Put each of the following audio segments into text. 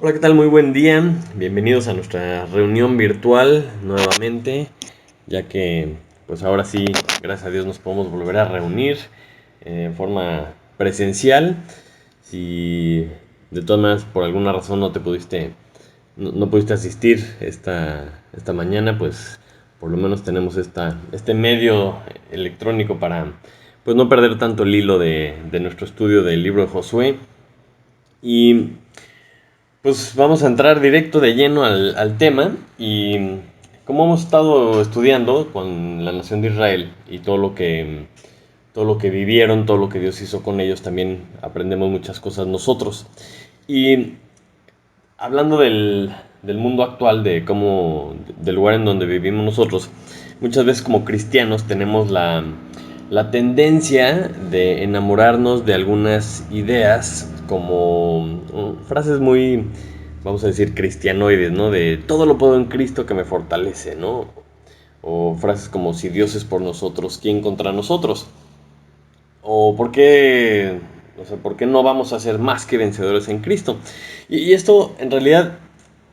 Hola, ¿qué tal? Muy buen día. Bienvenidos a nuestra reunión virtual nuevamente, ya que pues ahora sí, gracias a Dios nos podemos volver a reunir en forma presencial. Si de todas maneras por alguna razón no pudiste asistir esta mañana, pues por lo menos tenemos este medio electrónico para pues no perder tanto el hilo de nuestro estudio del libro de Josué. Y pues vamos a entrar directo de lleno al tema y como hemos estado estudiando con la nación de Israel y todo lo que vivieron, todo lo que Dios hizo con ellos, también aprendemos muchas cosas nosotros. Y hablando del mundo actual, del lugar en donde vivimos nosotros, muchas veces como cristianos tenemos la tendencia de enamorarnos de algunas ideas como frases muy, vamos a decir, cristianoides, ¿no? De todo lo puedo en Cristo que me fortalece, ¿no? O frases como si Dios es por nosotros, ¿quién contra nosotros? O por qué no vamos a ser más que vencedores en Cristo. Y esto en realidad,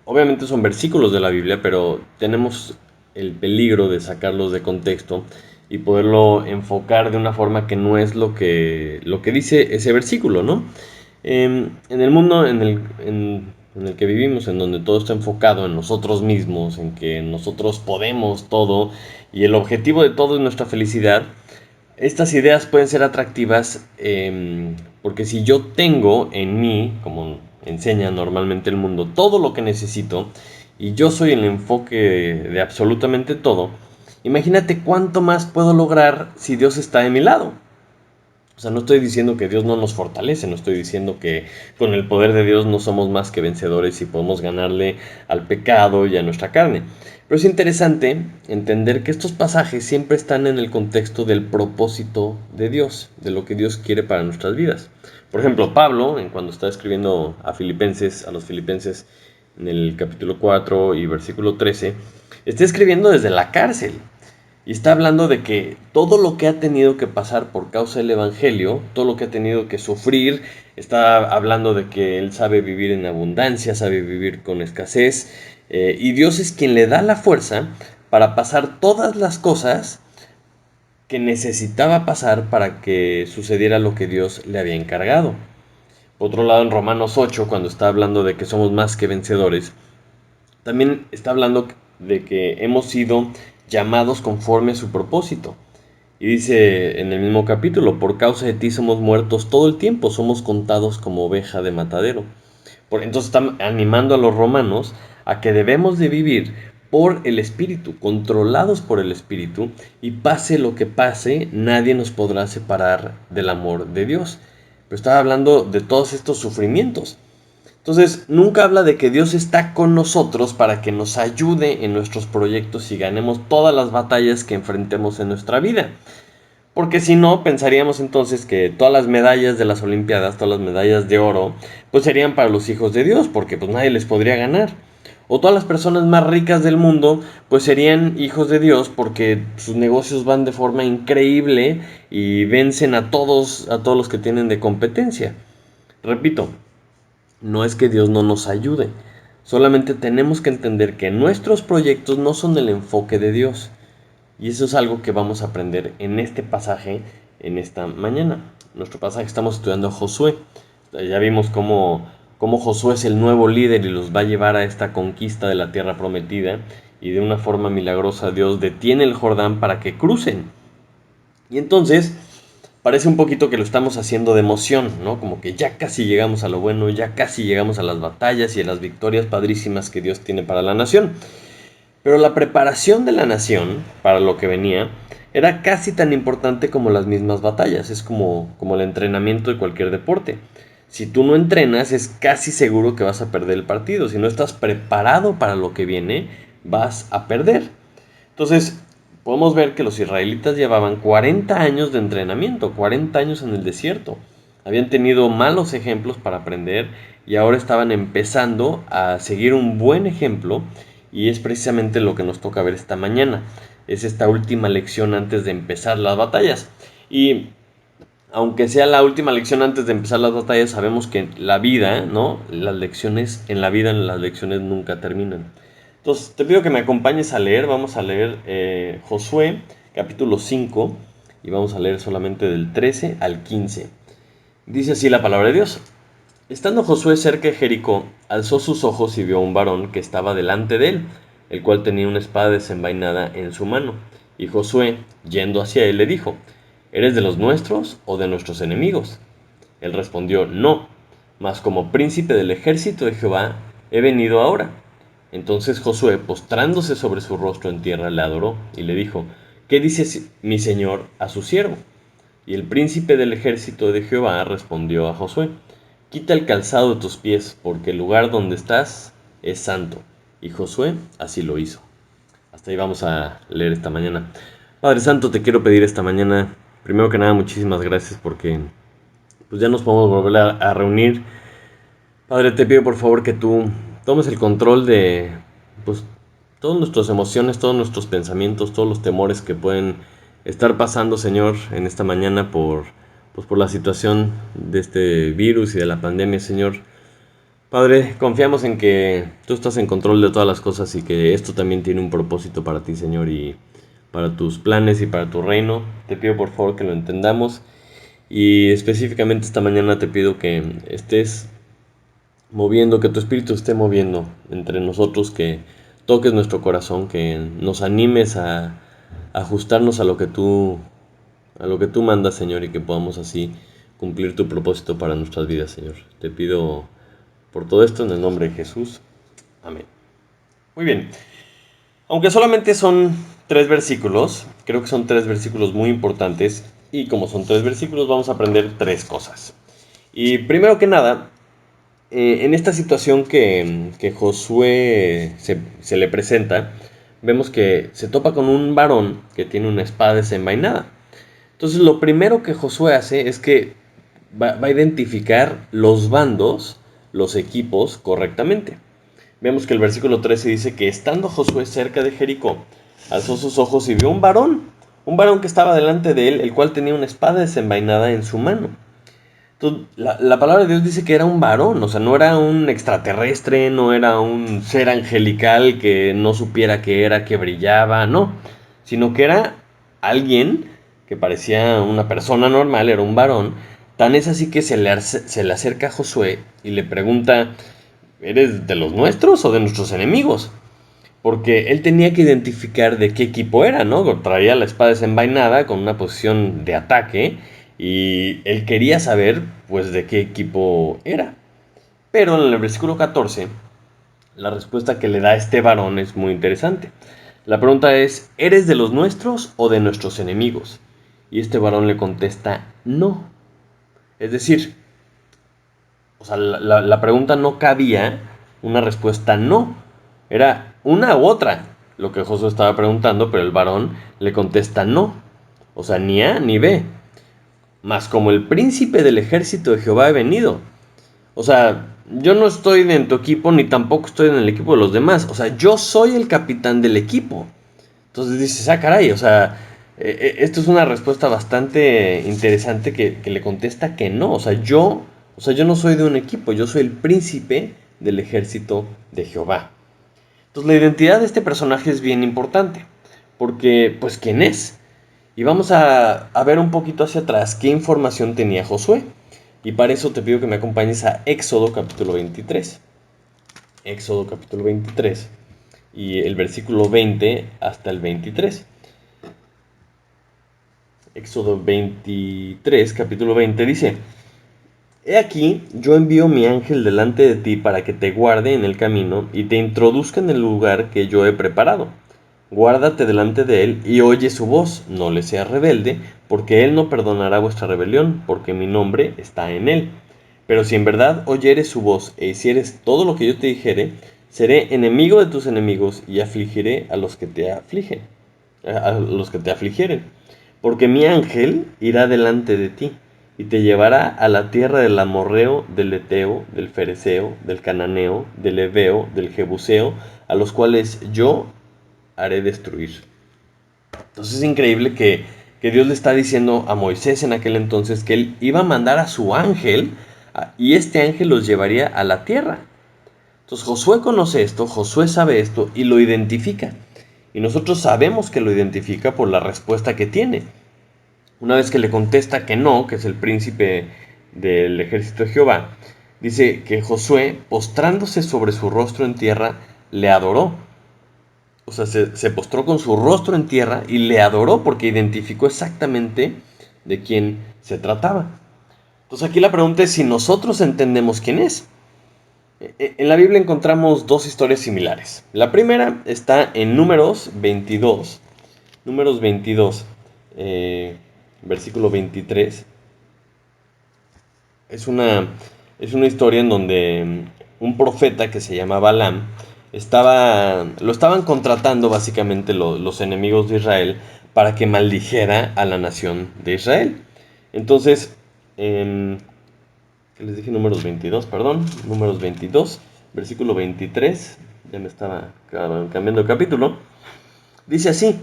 obviamente son versículos de la Biblia, pero tenemos el peligro de sacarlos de contexto y poderlo enfocar de una forma que no es lo que dice ese versículo, ¿no? En el mundo en el que vivimos, en donde todo está enfocado en nosotros mismos, en que nosotros podemos todo y el objetivo de todo es nuestra felicidad, estas ideas pueden ser atractivas porque si yo tengo en mí, como enseña normalmente el mundo, todo lo que necesito y yo soy el enfoque de absolutamente todo, imagínate cuánto más puedo lograr si Dios está de mi lado. O sea, no estoy diciendo que Dios no nos fortalece, no estoy diciendo que con el poder de Dios no somos más que vencedores y podemos ganarle al pecado y a nuestra carne. Pero es interesante entender que estos pasajes siempre están en el contexto del propósito de Dios, de lo que Dios quiere para nuestras vidas. Por ejemplo, Pablo, en cuando está escribiendo a los filipenses, en el capítulo 4 y versículo 13, está escribiendo desde la cárcel. Y está hablando de que todo lo que ha tenido que pasar por causa del Evangelio, todo lo que ha tenido que sufrir, está hablando de que él sabe vivir en abundancia, sabe vivir con escasez, y Dios es quien le da la fuerza para pasar todas las cosas que necesitaba pasar para que sucediera lo que Dios le había encargado. Por otro lado, en Romanos 8, cuando está hablando de que somos más que vencedores, también está hablando de que hemos sido llamados conforme a su propósito. Y dice en el mismo capítulo, por causa de ti somos muertos todo el tiempo, somos contados como oveja de matadero. Entonces está animando a los romanos a que debemos de vivir por el Espíritu, controlados por el Espíritu, y pase lo que pase, nadie nos podrá separar del amor de Dios. Pero estaba hablando de todos estos sufrimientos. Entonces, nunca habla de que Dios está con nosotros para que nos ayude en nuestros proyectos y ganemos todas las batallas que enfrentemos en nuestra vida. Porque si no, pensaríamos entonces que todas las medallas de las Olimpiadas, todas las medallas de oro, pues serían para los hijos de Dios, porque pues nadie les podría ganar. O todas las personas más ricas del mundo, pues serían hijos de Dios porque sus negocios van de forma increíble y vencen a todos los que tienen de competencia. Repito, no es que Dios no nos ayude, solamente tenemos que entender que nuestros proyectos no son el enfoque de Dios. Y eso es algo que vamos a aprender en este pasaje, en esta mañana. Nuestro pasaje estamos estudiando Josué. Ya vimos cómo Josué es el nuevo líder y los va a llevar a esta conquista de la tierra prometida. Y de una forma milagrosa Dios detiene el Jordán para que crucen. Y entonces parece un poquito que lo estamos haciendo de emoción, ¿no? Como que ya casi llegamos a lo bueno, ya casi llegamos a las batallas y a las victorias padrísimas que Dios tiene para la nación. Pero la preparación de la nación para lo que venía era casi tan importante como las mismas batallas. Es como el entrenamiento de cualquier deporte. Si tú no entrenas, es casi seguro que vas a perder el partido. Si no estás preparado para lo que viene, vas a perder. Entonces, podemos ver que los israelitas llevaban 40 años de entrenamiento, 40 años en el desierto. Habían tenido malos ejemplos para aprender y ahora estaban empezando a seguir un buen ejemplo, y es precisamente lo que nos toca ver esta mañana. Es esta última lección antes de empezar las batallas. Y aunque sea la última lección antes de empezar las batallas, sabemos que la vida, ¿no? Las lecciones, en la vida las lecciones nunca terminan. Entonces, te pido que me acompañes a leer. Vamos a leer Josué, capítulo 5, y vamos a leer solamente del 13 al 15. Dice así la palabra de Dios. Estando Josué cerca de Jericó, alzó sus ojos y vio a un varón que estaba delante de él, el cual tenía una espada desenvainada en su mano. Y Josué, yendo hacia él, le dijo: ¿Eres de los nuestros o de nuestros enemigos? Él respondió: No, mas como príncipe del ejército de Jehová he venido ahora. Entonces Josué, postrándose sobre su rostro en tierra, le adoró y le dijo: ¿Qué dice mi señor a su siervo? Y el príncipe del ejército de Jehová respondió a Josué: Quita el calzado de tus pies, porque el lugar donde estás es santo. Y Josué así lo hizo. Hasta ahí vamos a leer esta mañana. Padre Santo, te quiero pedir esta mañana, primero que nada, muchísimas gracias porque pues ya nos podemos volver a reunir. Padre, te pido por favor que tú tomes el control de pues, todas nuestras emociones, todos nuestros pensamientos, todos los temores que pueden estar pasando, Señor, en esta mañana por la situación de este virus y de la pandemia, Señor. Padre, confiamos en que tú estás en control de todas las cosas y que esto también tiene un propósito para ti, Señor, y para tus planes y para tu reino. Te pido por favor que lo entendamos y específicamente esta mañana te pido que estés moviendo, que tu espíritu esté moviendo entre nosotros, que toques nuestro corazón, que nos animes a ajustarnos a lo que tú mandas, Señor, y que podamos así cumplir tu propósito para nuestras vidas, Señor. Te pido por todo esto en el nombre de Jesús. Amén. Muy bien. Aunque solamente son 3 versículos, creo que son 3 versículos muy importantes y como son 3 versículos vamos a aprender 3 cosas. Y primero que nada, en esta situación que Josué se le presenta, vemos que se topa con un varón que tiene una espada desenvainada. Entonces lo primero que Josué hace es que va a identificar los bandos, los equipos correctamente. Vemos que el versículo 13 dice que estando Josué cerca de Jericó, alzó sus ojos y vio un varón que estaba delante de él, el cual tenía una espada desenvainada en su mano. Entonces, la palabra de Dios dice que era un varón, o sea, no era un extraterrestre, no era un ser angelical que no supiera qué era, que brillaba, no, sino que era alguien que parecía una persona normal, era un varón. Tan es así que se le acerca a Josué y le pregunta: ¿Eres de los nuestros o de nuestros enemigos? Porque él tenía que identificar de qué equipo era, ¿no? Traía la espada desenvainada con una posición de ataque y él quería saber, pues, de qué equipo era. Pero en el versículo 14, la respuesta que le da este varón es muy interesante. La pregunta es: ¿eres de los nuestros o de nuestros enemigos? Y este varón le contesta: no. Es decir, o sea, la pregunta no cabía una respuesta no. Era una u otra lo que Josué estaba preguntando, pero el varón le contesta no. O sea, ni A ni B. Mas como el príncipe del ejército de Jehová he venido. O sea, yo no estoy en tu equipo ni tampoco estoy en el equipo de los demás. O sea, yo soy el capitán del equipo. Entonces dices: ah, caray, o sea, esto es una respuesta bastante interesante que le contesta que no. O sea, yo no soy de un equipo, yo soy el príncipe del ejército de Jehová. Entonces la identidad de este personaje es bien importante, porque, pues, ¿quién es? Y vamos a ver un poquito hacia atrás qué información tenía Josué. Y para eso te pido que me acompañes a Éxodo capítulo 23. Éxodo capítulo 23 y el versículo 20 hasta el 23. Éxodo 23, capítulo 20 dice: He aquí, yo envío mi ángel delante de ti para que te guarde en el camino y te introduzca en el lugar que yo he preparado. Guárdate delante de él y oye su voz, no le seas rebelde, porque él no perdonará vuestra rebelión, porque mi nombre está en él. Pero si en verdad oyeres su voz e hicieres todo lo que yo te dijere, seré enemigo de tus enemigos y afligiré a los que te afligen, a los que te afligieren. Porque mi ángel irá delante de ti y te llevará a la tierra del amorreo, del eteo, del fereceo, del cananeo, del heveo, del jebuseo, a los cuales yo haré destruir. Entonces es increíble que Dios le está diciendo a Moisés en aquel entonces que él iba a mandar a su ángel y este ángel los llevaría a la tierra. Entonces Josué conoce esto, Josué sabe esto y lo identifica. Y nosotros sabemos que lo identifica por la respuesta que tiene. Una vez que le contesta que no, que es el príncipe del ejército de Jehová, dice que Josué, postrándose sobre su rostro en tierra, le adoró. O sea, se postró con su rostro en tierra y le adoró porque identificó exactamente de quién se trataba. Entonces aquí la pregunta es si nosotros entendemos quién es. En la Biblia encontramos dos historias similares. La primera está en Números 22. Números 22, versículo 23. Es una, es una historia en donde un profeta que se llama Balaam lo estaban contratando básicamente los enemigos de Israel para que maldijera a la nación de Israel. Entonces, ¿qué les dije? Números 22, perdón. Números 22, versículo 23. Ya me estaba cambiando el capítulo. Dice así.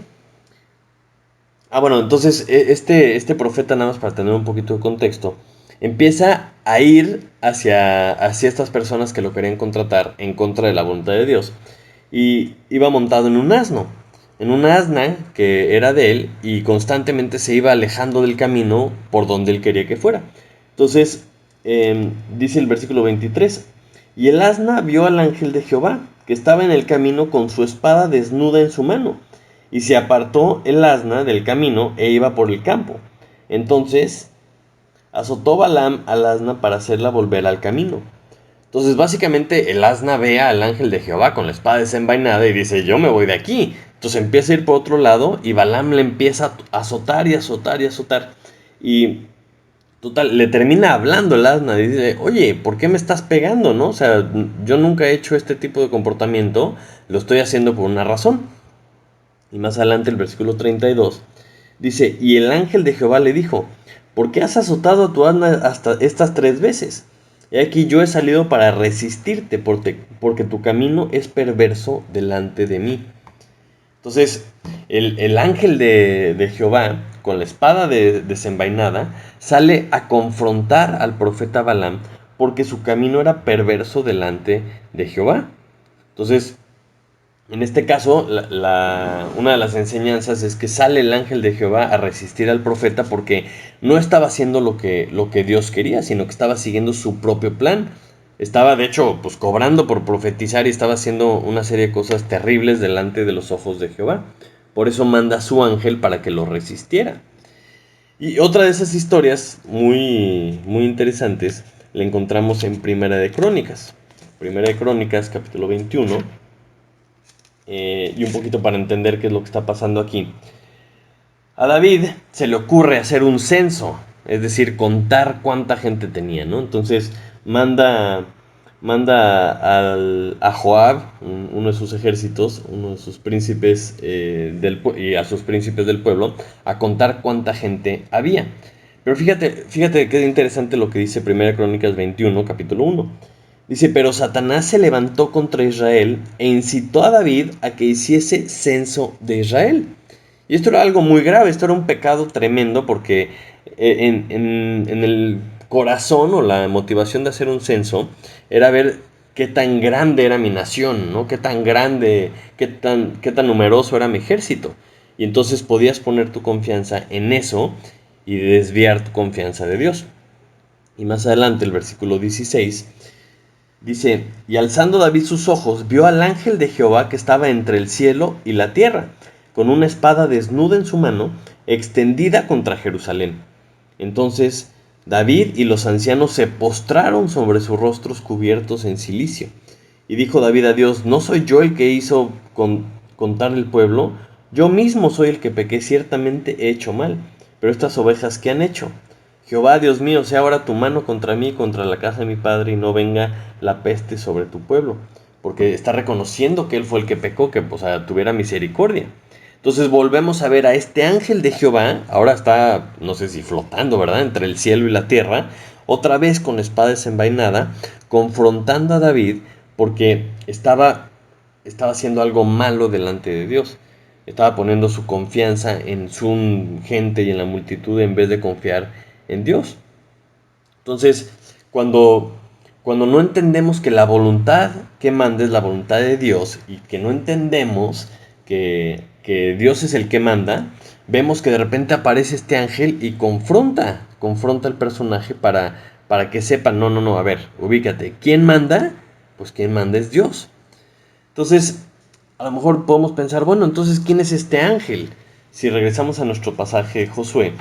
Bueno, entonces este profeta, nada más para tener un poquito de contexto, empieza a ir hacia estas personas que lo querían contratar en contra de la voluntad de Dios. Y iba montado en un asna que era de él y constantemente se iba alejando del camino por donde él quería que fuera. Entonces, dice el versículo 23, y el asna vio al ángel de Jehová, que estaba en el camino con su espada desnuda en su mano. Y se apartó el asna del camino e iba por el campo. Entonces azotó Balaam al asna para hacerla volver al camino. Entonces básicamente el asna ve al ángel de Jehová con la espada desenvainada y dice, yo me voy de aquí. Entonces empieza a ir por otro lado y Balaam le empieza a azotar y azotar y azotar. Y total, le termina hablando el asna y dice, oye, ¿por qué me estás pegando? ¿No? O sea, yo nunca he hecho este tipo de comportamiento, lo estoy haciendo por una razón. Y más adelante el versículo 32 dice, y el ángel de Jehová le dijo, ¿por qué has azotado a tu asna hasta estas 3 veces? He aquí yo he salido para resistirte porque tu camino es perverso delante de mí. Entonces, el ángel de Jehová, con la espada desenvainada, sale a confrontar al profeta Balaam porque su camino era perverso delante de Jehová. Entonces, en este caso, una de las enseñanzas es que sale el ángel de Jehová a resistir al profeta porque no estaba haciendo lo que Dios quería, sino que estaba siguiendo su propio plan. Estaba, de hecho, pues cobrando por profetizar y estaba haciendo una serie de cosas terribles delante de los ojos de Jehová. Por eso manda a su ángel para que lo resistiera. Y otra de esas historias muy, muy interesantes la encontramos en Primera de Crónicas. Primera de Crónicas, capítulo 21. Y un poquito para entender qué es lo que está pasando aquí. A David se le ocurre hacer un censo, es decir, contar cuánta gente tenía, ¿no? Entonces manda a Joab, uno de sus ejércitos, uno de sus príncipes y a sus príncipes del pueblo, a contar cuánta gente había. Pero fíjate qué interesante lo que dice 1 Crónicas 21, capítulo 1. Dice, pero Satanás se levantó contra Israel e incitó a David a que hiciese censo de Israel. Y esto era algo muy grave, esto era un pecado tremendo porque en el corazón o la motivación de hacer un censo era ver qué tan grande era mi nación, ¿no? Qué tan grande, qué tan numeroso era mi ejército. Y entonces podías poner tu confianza en eso y desviar tu confianza de Dios. Y más adelante el versículo 16 dice, y alzando David sus ojos, vio al ángel de Jehová que estaba entre el cielo y la tierra, con una espada desnuda en su mano, extendida contra Jerusalén. Entonces David y los ancianos se postraron sobre sus rostros cubiertos en cilicio. Y dijo David a Dios, ¿no soy yo el que hizo contar el pueblo? Yo mismo soy el que pequé, ciertamente he hecho mal. Pero estas ovejas, ¿qué han hecho? Jehová, Dios mío, sea ahora tu mano contra mí, contra la casa de mi padre, y no venga la peste sobre tu pueblo. Porque está reconociendo que él fue el que pecó, que tuviera misericordia. Entonces volvemos a ver a este ángel de Jehová, ahora está, no sé si flotando, ¿verdad?, entre el cielo y la tierra, otra vez con la espada desenvainada, confrontando a David porque estaba haciendo algo malo delante de Dios. Estaba poniendo su confianza en su gente y en la multitud en vez de confiar en Dios. Entonces, cuando no entendemos que la voluntad que manda es la voluntad de Dios y que no entendemos que Dios es el que manda, vemos que de repente aparece este ángel y confronta al personaje para que sepan, no, a ver, ubícate, ¿quién manda? Pues quien manda es Dios. Entonces, a lo mejor podemos pensar, bueno, entonces, ¿quién es este ángel? Si regresamos a nuestro pasaje de Josué,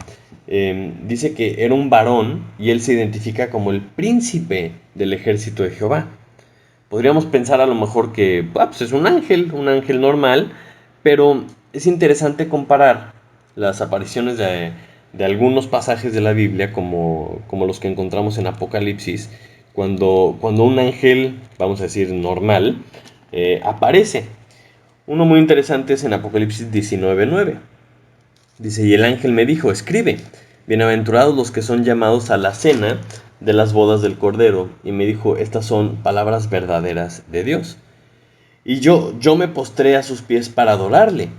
dice que era un varón y él se identifica como el príncipe del ejército de Jehová. Podríamos pensar a lo mejor que pues es un ángel normal, pero es interesante comparar las apariciones de algunos pasajes de la Biblia, como los que encontramos en Apocalipsis, cuando un ángel, vamos a decir, normal, aparece. Uno muy interesante es en Apocalipsis 19:9. Dice, y el ángel me dijo, escribe, bienaventurados los que son llamados a la cena de las bodas del Cordero. Y me dijo, estas son palabras verdaderas de Dios. Y yo me postré a sus pies para adorarle.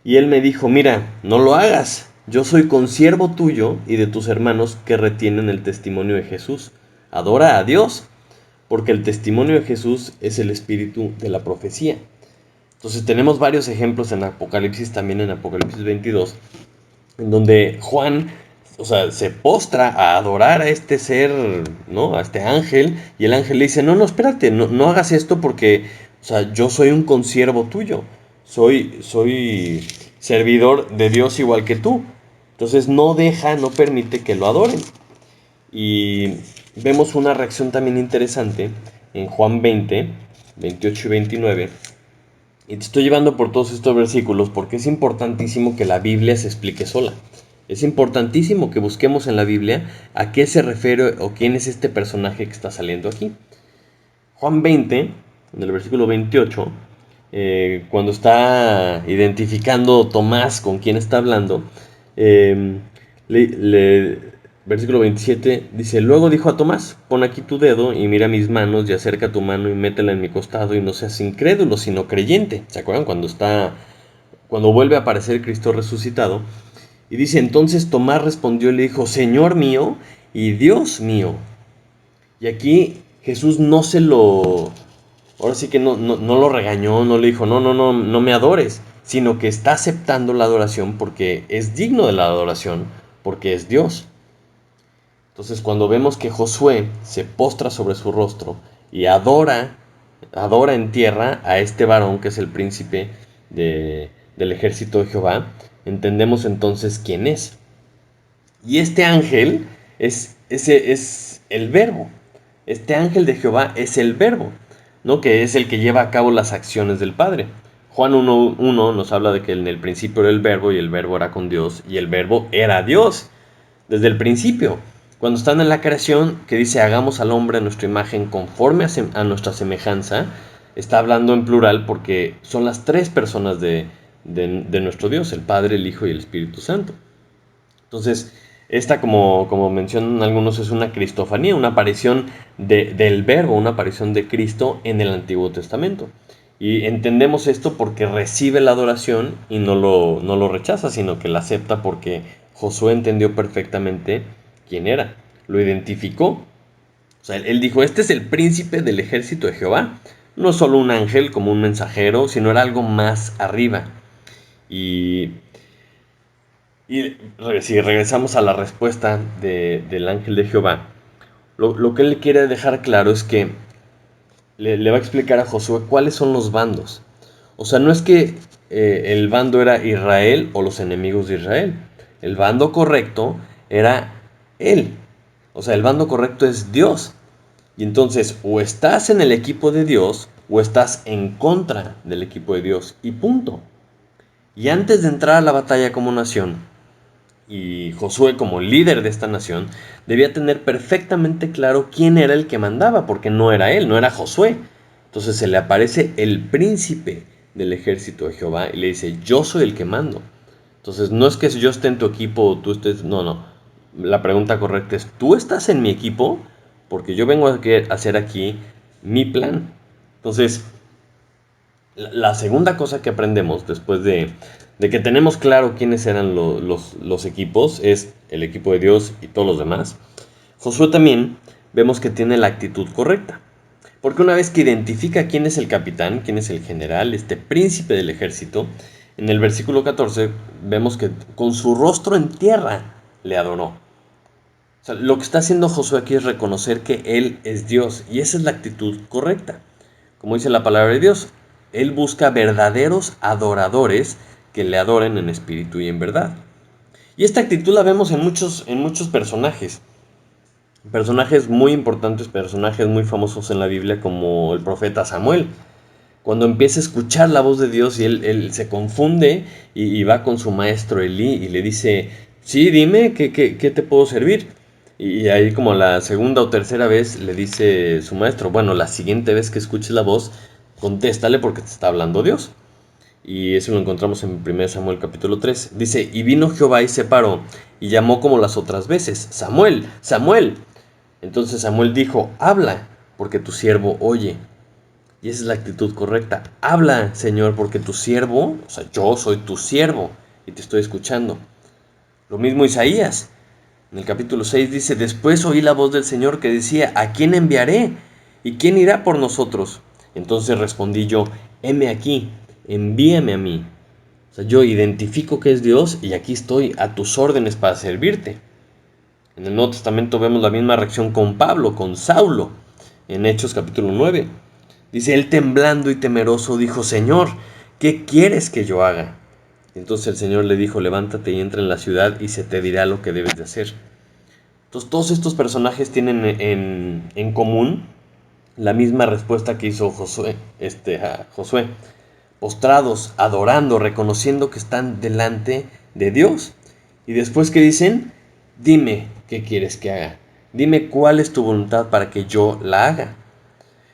Y él me dijo, mira, no lo hagas. Yo soy consiervo tuyo y de tus hermanos que retienen el testimonio de Jesús. Adora a Dios, porque el testimonio de Jesús es el espíritu de la profecía. Entonces tenemos varios ejemplos en Apocalipsis, también en Apocalipsis 22, en donde Juan, o sea, se postra a adorar a este ser, ¿no? A este ángel, y el ángel le dice, no, espérate, no hagas esto porque, o sea, yo soy un consiervo tuyo, soy servidor de Dios igual que tú. Entonces no permite que lo adoren. Y vemos una reacción también interesante en Juan 20, 28 y 29. Y te estoy llevando por todos estos versículos porque es importantísimo que la Biblia se explique sola. Es importantísimo que busquemos en la Biblia a qué se refiere o quién es este personaje que está saliendo aquí. Juan 20, en el versículo 28, cuando está identificando Tomás con quién está hablando, eh, versículo 27 dice, luego dijo a Tomás, pon aquí tu dedo y mira mis manos y acerca tu mano y métela en mi costado y no seas incrédulo, sino creyente. ¿Se acuerdan? Cuando vuelve a aparecer Cristo resucitado. Y dice, entonces Tomás respondió y le dijo, Señor mío y Dios mío. Y aquí Jesús no se lo... Ahora sí que no lo regañó, no le dijo, no me adores, sino que está aceptando la adoración porque es digno de la adoración, porque es Dios. Entonces cuando vemos que Josué se postra sobre su rostro y adora en tierra a este varón que es el príncipe del ejército de Jehová, entendemos entonces quién es. Y este ángel es el verbo. Este ángel de Jehová es el verbo, ¿no? Que es el que lleva a cabo las acciones del Padre. Juan 1:1 nos habla de que en el principio era el verbo y el verbo era con Dios y el verbo era Dios desde el principio. Cuando están en la creación, que dice hagamos al hombre a nuestra imagen conforme a nuestra semejanza, está hablando en plural porque son las tres personas de nuestro Dios, el Padre, el Hijo y el Espíritu Santo. Entonces, esta, como mencionan algunos, es una cristofanía, una aparición del verbo, una aparición de Cristo en el Antiguo Testamento. Y entendemos esto porque recibe la adoración y no lo rechaza, sino que la acepta porque Josué entendió perfectamente quién era, lo identificó. O sea, él dijo, este es el príncipe del ejército de Jehová. No solo un ángel como un mensajero, sino era algo más arriba. Y si regresamos a la respuesta del ángel de Jehová, lo que él quiere dejar claro es que le va a explicar a Josué cuáles son los bandos. O sea, no es que el bando era Israel o los enemigos de Israel. El bando correcto era él. O sea, el bando correcto es Dios. Y entonces, o estás en el equipo de Dios o estás en contra del equipo de Dios. Y punto. Y antes de entrar a la batalla como nación, y Josué como líder de esta nación debía tener perfectamente claro quién era el que mandaba, porque no era él, no era Josué. Entonces se le aparece el príncipe del ejército de Jehová y le dice, yo soy el que mando. Entonces no es que yo esté en tu equipo o tú estés, no. La pregunta correcta es, ¿tú estás en mi equipo? Porque yo vengo a hacer aquí mi plan. Entonces, La segunda cosa que aprendemos después de que tenemos claro quiénes eran los equipos, es el equipo de Dios y todos los demás. Josué también vemos que tiene la actitud correcta. Porque una vez que identifica quién es el capitán, quién es el general, este príncipe del ejército, en el versículo 14 vemos que con su rostro en tierra le adoró. O sea, lo que está haciendo Josué aquí es reconocer que él es Dios, y esa es la actitud correcta. Como dice la palabra de Dios, él busca verdaderos adoradores que le adoren en espíritu y en verdad. Y esta actitud la vemos en muchos personajes. Personajes muy importantes, personajes muy famosos en la Biblia, como el profeta Samuel. Cuando empieza a escuchar la voz de Dios y él se confunde y va con su maestro Elí y le dice, sí, dime, ¿qué te puedo servir? Y ahí como la segunda o tercera vez le dice su maestro, bueno, la siguiente vez que escuches la voz, contéstale porque te está hablando Dios. Y eso lo encontramos en 1 Samuel capítulo 3. Dice, y vino Jehová y se paró y llamó como las otras veces, Samuel, Samuel. Entonces Samuel dijo, habla, porque tu siervo oye. Y esa es la actitud correcta. Habla, Señor, porque tu siervo, o sea, yo soy tu siervo y te estoy escuchando. Lo mismo Isaías. En el capítulo 6 dice, después oí la voz del Señor que decía, ¿a quién enviaré? ¿Y quién irá por nosotros? Entonces respondí yo, heme aquí, envíame a mí. O sea, yo identifico que es Dios y aquí estoy a tus órdenes para servirte. En el Nuevo Testamento vemos la misma reacción con Pablo, con Saulo, en Hechos capítulo 9. Dice, él temblando y temeroso dijo, Señor, ¿qué quieres que yo haga? Y entonces el Señor le dijo, levántate y entra en la ciudad y se te dirá lo que debes de hacer. Entonces todos estos personajes tienen en común la misma respuesta que hizo Josué. Postrados, adorando, reconociendo que están delante de Dios. Y después que dicen, dime qué quieres que haga. Dime cuál es tu voluntad para que yo la haga.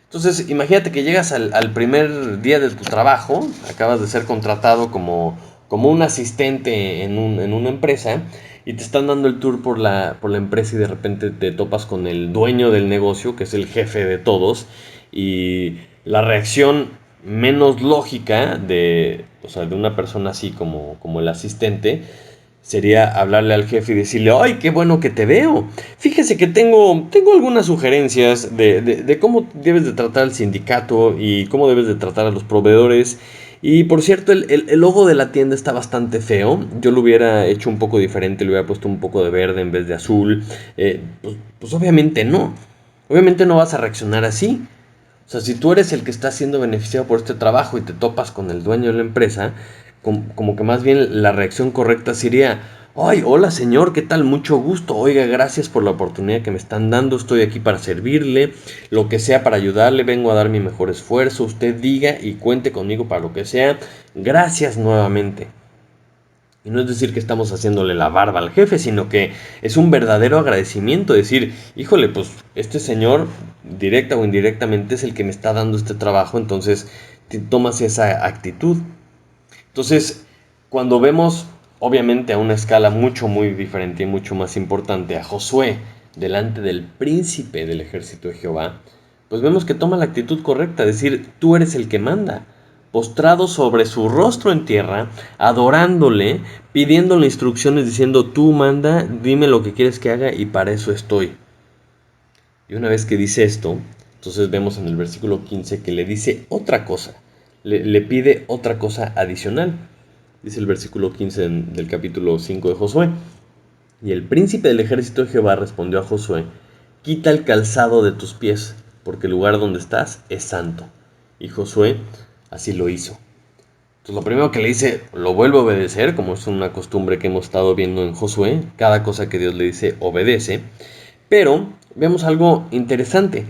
Entonces, imagínate que llegas al primer día de tu trabajo, acabas de ser contratado como un asistente en una empresa y te están dando el tour por la empresa y de repente te topas con el dueño del negocio, que es el jefe de todos, y la reacción menos lógica o sea, de una persona así como el asistente sería hablarle al jefe y decirle, ¡ay, qué bueno que te veo! Fíjese que tengo algunas sugerencias de cómo debes de tratar al sindicato y cómo debes de tratar a los proveedores. Y por cierto, el logo de la tienda está bastante feo. Yo lo hubiera hecho un poco diferente, le hubiera puesto un poco de verde en vez de azul. Pues obviamente no. Obviamente no vas a reaccionar así. O sea, si tú eres el que está siendo beneficiado por este trabajo y te topas con el dueño de la empresa, como que más bien la reacción correcta sería, ay, hola señor, ¿qué tal? Mucho gusto. Oiga, gracias por la oportunidad que me están dando. Estoy aquí para servirle, lo que sea para ayudarle. Vengo a dar mi mejor esfuerzo. Usted diga y cuente conmigo para lo que sea. Gracias nuevamente. Y no es decir que estamos haciéndole la barba al jefe, sino que es un verdadero agradecimiento. Decir, híjole, pues este señor, directa o indirectamente, es el que me está dando este trabajo, entonces tomas esa actitud. Entonces, cuando vemos, obviamente a una escala muy diferente y mucho más importante, a Josué delante del príncipe del ejército de Jehová, pues vemos que toma la actitud correcta, decir, tú eres el que manda, postrado sobre su rostro en tierra, adorándole, pidiéndole instrucciones, diciendo, tú manda, dime lo que quieres que haga y para eso estoy. Y una vez que dice esto, entonces vemos en el versículo 15 que le dice otra cosa, le pide otra cosa adicional. Dice el versículo 15 del capítulo 5 de Josué. Y el príncipe del ejército de Jehová respondió a Josué, quita el calzado de tus pies, porque el lugar donde estás es santo. Y Josué así lo hizo. Entonces lo primero que le dice, lo vuelve a obedecer, como es una costumbre que hemos estado viendo en Josué, cada cosa que Dios le dice obedece. Pero vemos algo interesante,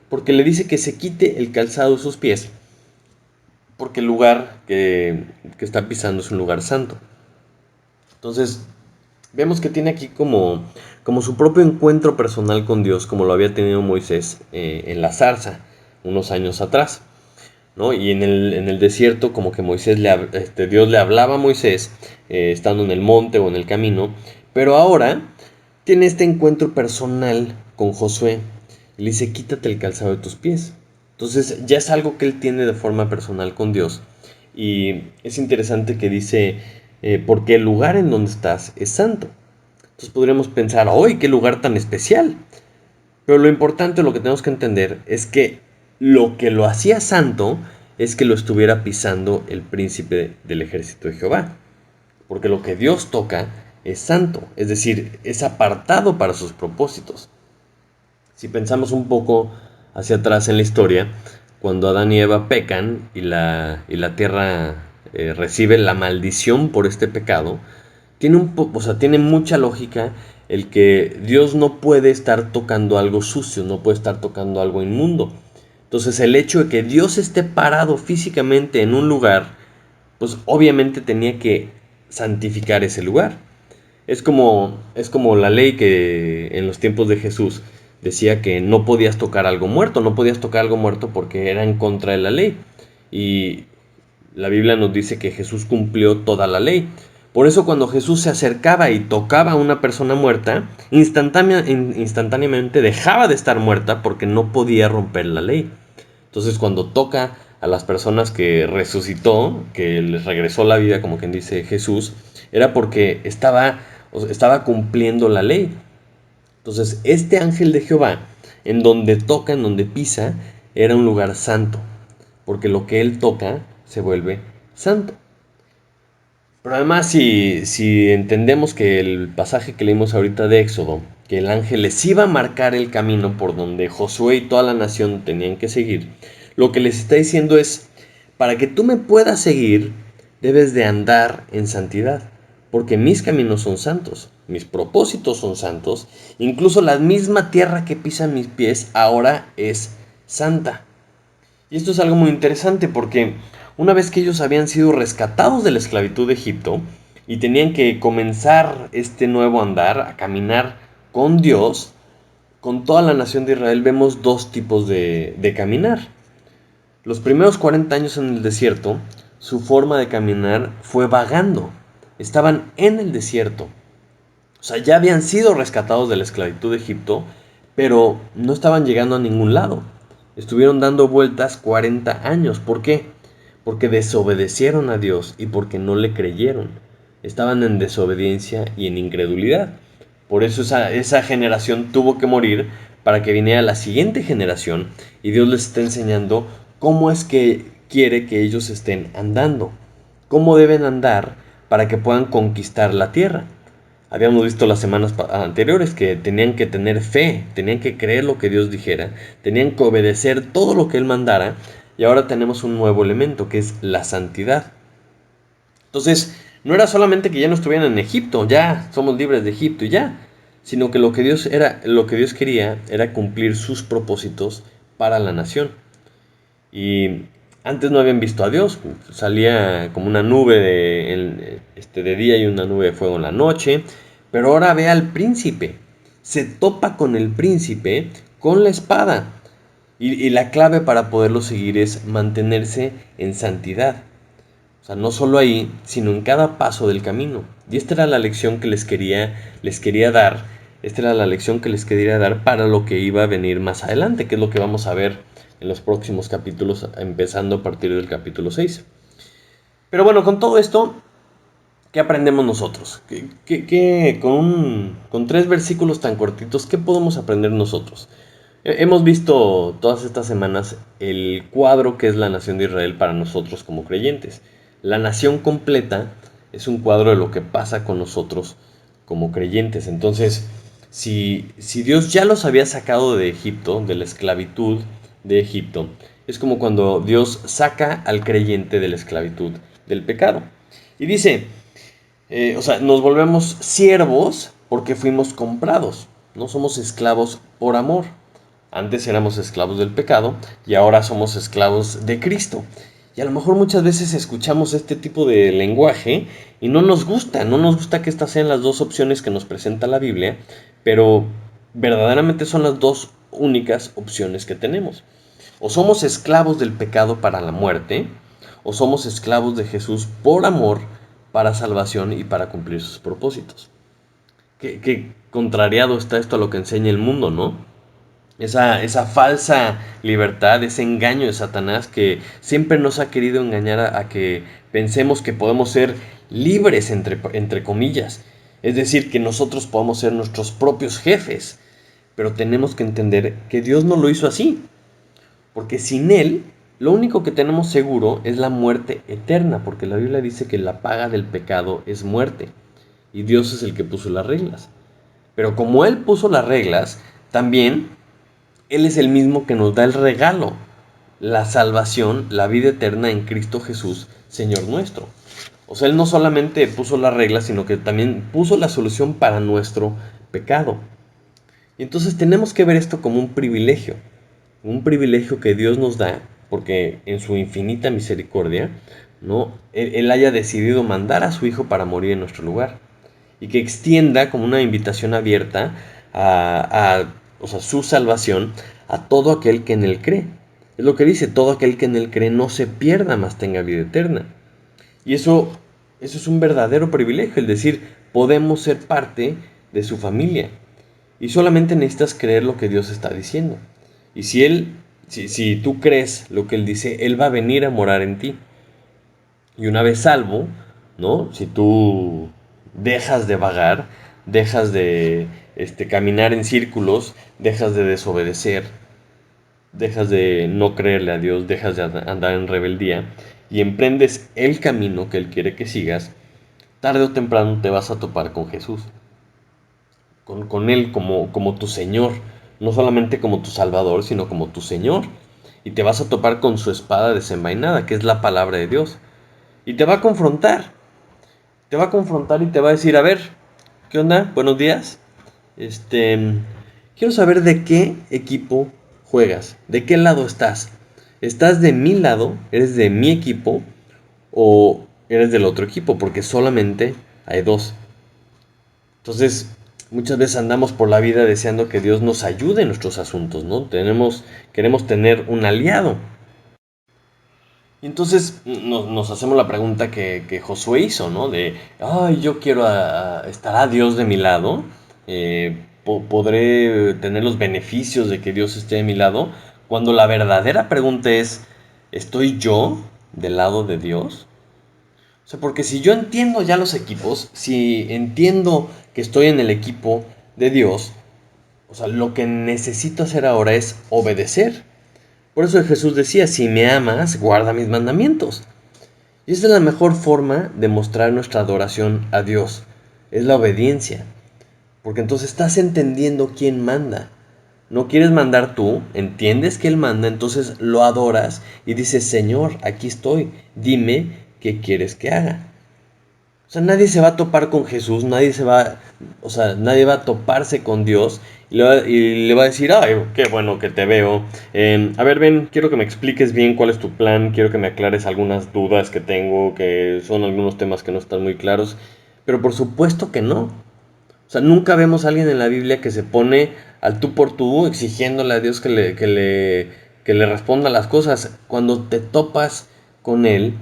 porque le dice que se quite el calzado de sus pies, porque el lugar que está pisando es un lugar santo. Entonces, vemos que tiene aquí como su propio encuentro personal con Dios, como lo había tenido Moisés en la zarza unos años atrás, ¿no? Y en el desierto, como que Dios le hablaba a Moisés, estando en el monte o en el camino, pero ahora tiene este encuentro personal con Josué. Le dice, quítate el calzado de tus pies. Entonces ya es algo que él tiene de forma personal con Dios. Y es interesante que dice, porque el lugar en donde estás es santo. Entonces podríamos pensar, ¡ay, qué lugar tan especial! Pero lo importante, lo que tenemos que entender, es que lo que lo hacía santo es que lo estuviera pisando el príncipe del ejército de Jehová. Porque lo que Dios toca es santo, es decir, es apartado para sus propósitos. Si pensamos un poco hacia atrás en la historia, cuando Adán y Eva pecan y la tierra recibe la maldición por este pecado, tiene mucha lógica el que Dios no puede estar tocando algo sucio, no puede estar tocando algo inmundo. Entonces el hecho de que Dios esté parado físicamente en un lugar, pues obviamente tenía que santificar ese lugar. Es como la ley que en los tiempos de Jesús decía que no podías tocar algo muerto, no podías tocar algo muerto porque era en contra de la ley. Y la Biblia nos dice que Jesús cumplió toda la ley. Por eso cuando Jesús se acercaba y tocaba a una persona muerta, instantáneamente dejaba de estar muerta porque no podía romper la ley. Entonces cuando toca a las personas que resucitó, que les regresó la vida, como quien dice Jesús, era porque estaba cumpliendo la ley. Entonces este ángel de Jehová, en donde toca, en donde pisa, era un lugar santo, porque lo que él toca se vuelve santo. Pero además, si entendemos que el pasaje que leímos ahorita de Éxodo, que el ángel les iba a marcar el camino por donde Josué y toda la nación tenían que seguir, lo que les está diciendo es, para que tú me puedas seguir, debes de andar en santidad, porque mis caminos son santos, mis propósitos son santos, incluso la misma tierra que pisan mis pies ahora es santa. Y esto es algo muy interesante porque una vez que ellos habían sido rescatados de la esclavitud de Egipto y tenían que comenzar este nuevo andar, a caminar con Dios, con toda la nación de Israel vemos dos tipos de caminar. Los primeros 40 años en el desierto, su forma de caminar fue vagando. Estaban en el desierto. O sea, ya habían sido rescatados de la esclavitud de Egipto, pero no estaban llegando a ningún lado. Estuvieron dando vueltas 40 años. ¿Por qué? Porque desobedecieron a Dios y porque no le creyeron. Estaban en desobediencia y en incredulidad. Por eso esa generación tuvo que morir para que viniera la siguiente generación y Dios les está enseñando cómo es que quiere que ellos estén andando. Cómo deben andar para que puedan conquistar la tierra. Habíamos visto las semanas anteriores que tenían que tener fe, tenían que creer lo que Dios dijera, tenían que obedecer todo lo que Él mandara, y ahora tenemos un nuevo elemento que es la santidad. Entonces, no era solamente que ya no estuvieran en Egipto, ya somos libres de Egipto y ya, sino que lo que Dios quería era cumplir sus propósitos para la nación. Y antes no habían visto a Dios, salía como una nube de día y una nube de fuego en la noche, pero ahora ve al príncipe, se topa con el príncipe con la espada. Y la clave para poderlo seguir es mantenerse en santidad. O sea, no solo ahí, sino en cada paso del camino. Y esta era la lección que les quería dar. Esta era la lección que les quería dar para lo que iba a venir más adelante, que es lo que vamos a ver en los próximos capítulos, empezando a partir del capítulo 6. Pero bueno, con todo esto, ¿qué aprendemos nosotros? Con 3 versículos tan cortitos, ¿qué podemos aprender nosotros? Hemos visto todas estas semanas el cuadro que es la nación de Israel para nosotros como creyentes. La nación completa es un cuadro de lo que pasa con nosotros como creyentes. Entonces, si Dios ya los había sacado de Egipto, de la esclavitud de Egipto, es como cuando Dios saca al creyente de la esclavitud del pecado. Y dice, nos volvemos siervos porque fuimos comprados. No somos esclavos por amor. Antes éramos esclavos del pecado y ahora somos esclavos de Cristo. Y a lo mejor muchas veces escuchamos este tipo de lenguaje y no nos gusta que estas sean las dos opciones que nos presenta la Biblia, pero verdaderamente son las dos únicas opciones que tenemos. O somos esclavos del pecado para la muerte, o somos esclavos de Jesús por amor, para salvación y para cumplir sus propósitos. Qué contrariado está esto a lo que enseña el mundo, ¿no? esa falsa libertad, ese engaño de Satanás que siempre nos ha querido engañar a que pensemos que podemos ser libres entre comillas. Es decir, que nosotros podamos ser nuestros propios jefes. Pero tenemos que entender que Dios no lo hizo así. Porque sin Él, lo único que tenemos seguro es la muerte eterna. Porque la Biblia dice que la paga del pecado es muerte. Y Dios es el que puso las reglas. Pero como Él puso las reglas, también Él es el mismo que nos da el regalo, la salvación, la vida eterna en Cristo Jesús, Señor nuestro. O sea, Él no solamente puso las reglas, sino que también puso la solución para nuestro pecado. Y entonces tenemos que ver esto como un privilegio que Dios nos da, porque en su infinita misericordia, ¿no? Él haya decidido mandar a su Hijo para morir en nuestro lugar. Y que extienda como una invitación abierta o sea, su salvación a todo aquel que en Él cree. Es lo que dice, todo aquel que en Él cree no se pierda, mas tenga vida eterna. Y eso es un verdadero privilegio, el decir, podemos ser parte de su familia. Y solamente necesitas creer lo que Dios está diciendo. Y si tú crees lo que Él dice, Él va a venir a morar en ti. Y una vez salvo, ¿no? Si tú dejas de vagar, dejas de caminar en círculos, dejas de desobedecer, dejas de no creerle a Dios, dejas de andar en rebeldía y emprendes el camino que Él quiere que sigas, tarde o temprano te vas a topar con Jesús, con Él como tu Señor, no solamente como tu Salvador, sino como tu Señor. Y te vas a topar con su espada desenvainada, que es la palabra de Dios. Y te va a confrontar y te va a decir, a ver, ¿qué onda? Buenos días. Este, quiero saber de qué equipo juegas, de qué lado estás. ¿Estás de mi lado? ¿Eres de mi equipo? ¿O eres del otro equipo? Porque solamente hay dos. Entonces, muchas veces andamos por la vida deseando que Dios nos ayude en nuestros asuntos, ¿no? Queremos tener un aliado. Y entonces nos hacemos la pregunta que Josué hizo, ¿no? De, ay, yo quiero, ¿estará Dios de mi lado? ¿Podré tener los beneficios de que Dios esté de mi lado? Cuando la verdadera pregunta es, ¿estoy yo del lado de Dios? O sea, porque si yo entiendo ya los equipos, si entiendo que estoy en el equipo de Dios, o sea, lo que necesito hacer ahora es obedecer. Por eso Jesús decía, si me amas, guarda mis mandamientos. Y esa es la mejor forma de mostrar nuestra adoración a Dios. Es la obediencia. Porque entonces estás entendiendo quién manda. No quieres mandar tú, entiendes que Él manda, entonces lo adoras y dices, Señor, aquí estoy, dime qué quieres que haga. O sea, nadie se va a topar con Jesús, o sea, nadie va a toparse con Dios y le va a decir, ay, qué bueno que te veo. A ver, ven, quiero que me expliques bien cuál es tu plan, quiero que me aclares algunas dudas que tengo, que son algunos temas que no están muy claros. Pero por supuesto que no. O sea, nunca vemos a alguien en la Biblia que se pone al tú por tú exigiéndole a Dios que le responda las cosas. Cuando te topas con Él,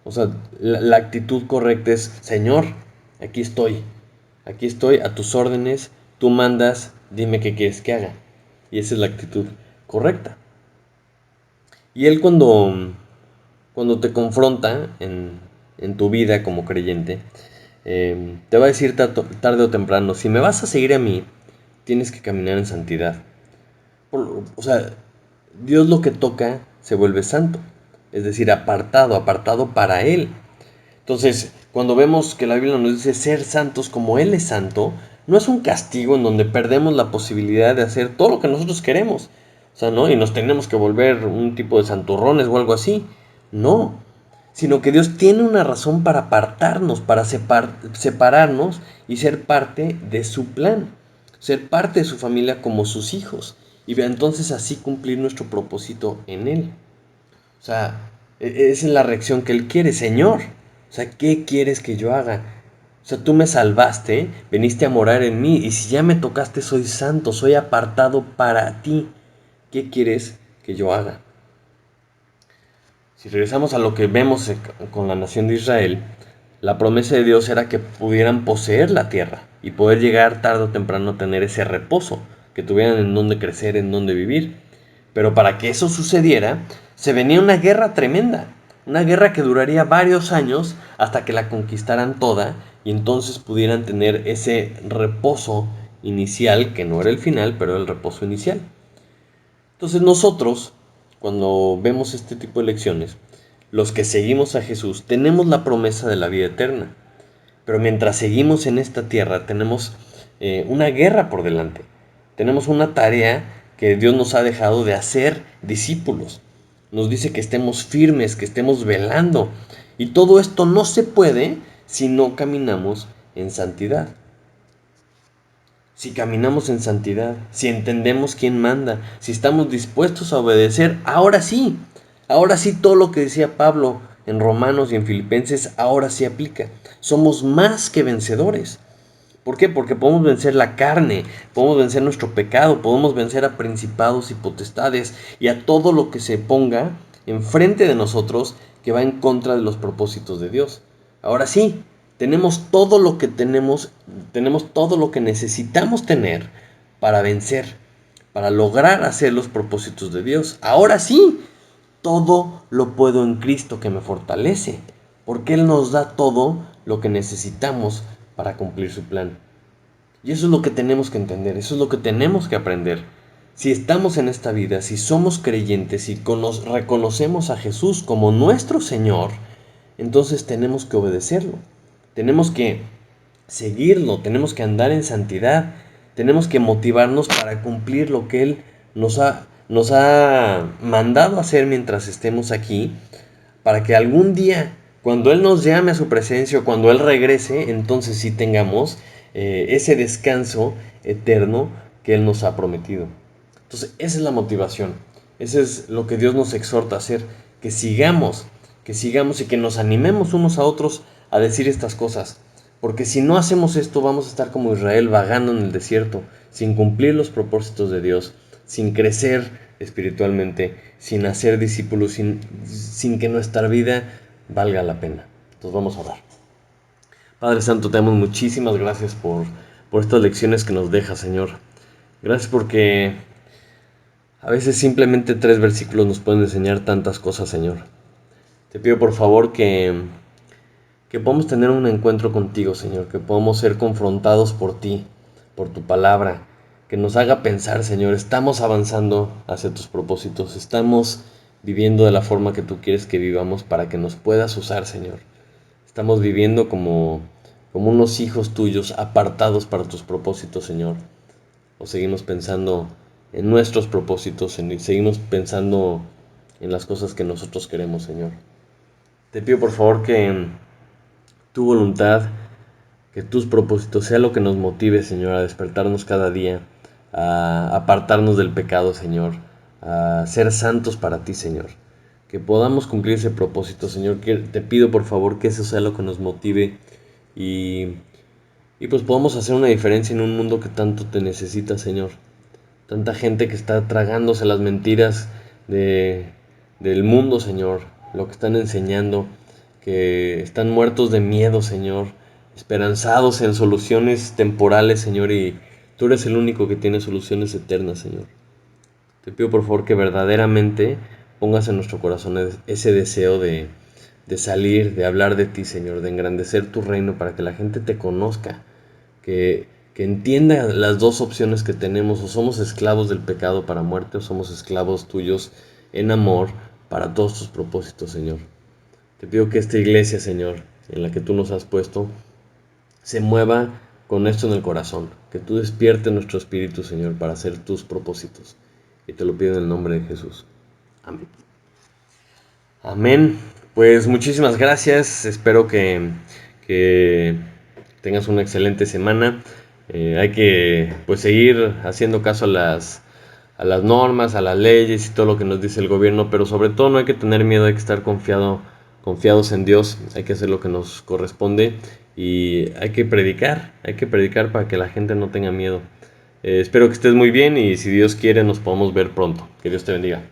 o sea, la actitud correcta es, Señor, aquí estoy a tus órdenes, tú mandas, dime qué quieres que haga. Y esa es la actitud correcta. Y Él cuando te confronta en tu vida como creyente, te va a decir tarde o temprano, si me vas a seguir a mí, tienes que caminar en santidad. O sea, Dios lo que toca se vuelve santo, es decir, apartado para Él. Entonces, cuando vemos que la Biblia nos dice ser santos como Él es santo, no es un castigo en donde perdemos la posibilidad de hacer todo lo que nosotros queremos. O sea, ¿no? Y nos tenemos que volver un tipo de santurrones o algo así. No, sino que Dios tiene una razón para apartarnos, para separarnos y ser parte de su plan, ser parte de su familia como sus hijos y entonces así cumplir nuestro propósito en Él. O sea, esa es la reacción que Él quiere, Señor. O sea, ¿qué quieres que yo haga? O sea, tú me salvaste, veniste a morar en mí y si ya me tocaste soy santo, soy apartado para ti. ¿Qué quieres que yo haga? Si regresamos a lo que vemos con la nación de Israel, la promesa de Dios era que pudieran poseer la tierra y poder llegar tarde o temprano a tener ese reposo que tuvieran en dónde crecer, en dónde vivir. Pero para que eso sucediera, se venía una guerra tremenda, una guerra que duraría varios años hasta que la conquistaran toda y entonces pudieran tener ese reposo inicial, que no era el final, pero el reposo inicial. Entonces nosotros, cuando vemos este tipo de lecciones, los que seguimos a Jesús, tenemos la promesa de la vida eterna. Pero mientras seguimos en esta tierra, tenemos una guerra por delante. Tenemos una tarea que Dios nos ha dejado de hacer discípulos. Nos dice que estemos firmes, que estemos velando. Y todo esto no se puede si no caminamos en santidad. Si caminamos en santidad, si entendemos quién manda, si estamos dispuestos a obedecer, ahora sí todo lo que decía Pablo en Romanos y en Filipenses, ahora sí aplica. Somos más que vencedores. ¿Por qué? Porque podemos vencer la carne, podemos vencer nuestro pecado, podemos vencer a principados y potestades y a todo lo que se ponga enfrente de nosotros que va en contra de los propósitos de Dios. Ahora sí, tenemos todo lo que tenemos todo lo que necesitamos tener para vencer, para lograr hacer los propósitos de Dios. Ahora sí, todo lo puedo en Cristo que me fortalece, porque Él nos da todo lo que necesitamos para cumplir su plan. Y eso es lo que tenemos que entender, eso es lo que tenemos que aprender. Si estamos en esta vida, si somos creyentes y reconocemos a Jesús como nuestro Señor, entonces tenemos que obedecerlo. Tenemos que seguirlo, tenemos que andar en santidad, tenemos que motivarnos para cumplir lo que Él nos ha mandado hacer mientras estemos aquí, para que algún día, cuando Él nos llame a su presencia o cuando Él regrese, entonces sí tengamos ese descanso eterno que Él nos ha prometido. Entonces esa es la motivación, eso es lo que Dios nos exhorta a hacer, que sigamos y que nos animemos unos a otros a decir estas cosas. Porque si no hacemos esto, vamos a estar como Israel vagando en el desierto, sin cumplir los propósitos de Dios, sin crecer espiritualmente, sin hacer discípulos, sin que nuestra vida valga la pena. Entonces vamos a orar. Padre Santo, te damos muchísimas gracias por estas lecciones que nos dejas, Señor. Gracias porque a veces simplemente 3 versículos nos pueden enseñar tantas cosas, Señor. Te pido por favor que podamos tener un encuentro contigo, Señor, que podamos ser confrontados por ti, por tu palabra, que nos haga pensar, Señor, estamos avanzando hacia tus propósitos, estamos viviendo de la forma que tú quieres que vivamos para que nos puedas usar, Señor. Estamos viviendo como unos hijos tuyos apartados para tus propósitos, Señor. O seguimos pensando en nuestros propósitos, seguimos pensando en las cosas que nosotros queremos, Señor. Te pido por favor que tu voluntad, que tus propósitos sea lo que nos motive, Señor, a despertarnos cada día, a apartarnos del pecado, Señor, a ser santos para ti, Señor. Que podamos cumplir ese propósito, Señor. Te pido por favor que eso sea lo que nos motive y pues podamos hacer una diferencia en un mundo que tanto te necesita, Señor. Tanta gente que está tragándose las mentiras del mundo, Señor, lo que están enseñando, que están muertos de miedo, Señor, esperanzados en soluciones temporales, Señor, y tú eres el único que tiene soluciones eternas, Señor. Te pido por favor que verdaderamente pongas en nuestro corazón ese deseo de salir, de hablar de ti, Señor, de engrandecer tu reino para que la gente te conozca, que entienda las dos opciones que tenemos: o somos esclavos del pecado para muerte, o somos esclavos tuyos en amor para todos tus propósitos, Señor. Te pido que esta iglesia, Señor, en la que tú nos has puesto, se mueva con esto en el corazón, que tú despiertes nuestro espíritu, Señor, para hacer tus propósitos. Y te lo pido en el nombre de Jesús. Amén. Amén. Pues muchísimas gracias. Espero que tengas una excelente semana. Hay que pues seguir haciendo caso a las normas, a las leyes y todo lo que nos dice el gobierno, pero sobre todo no hay que tener miedo, hay que estar confiados en Dios, hay que hacer lo que nos corresponde y hay que predicar para que la gente no tenga miedo. Espero que estés muy bien y si Dios quiere nos podemos ver pronto. Que Dios te bendiga.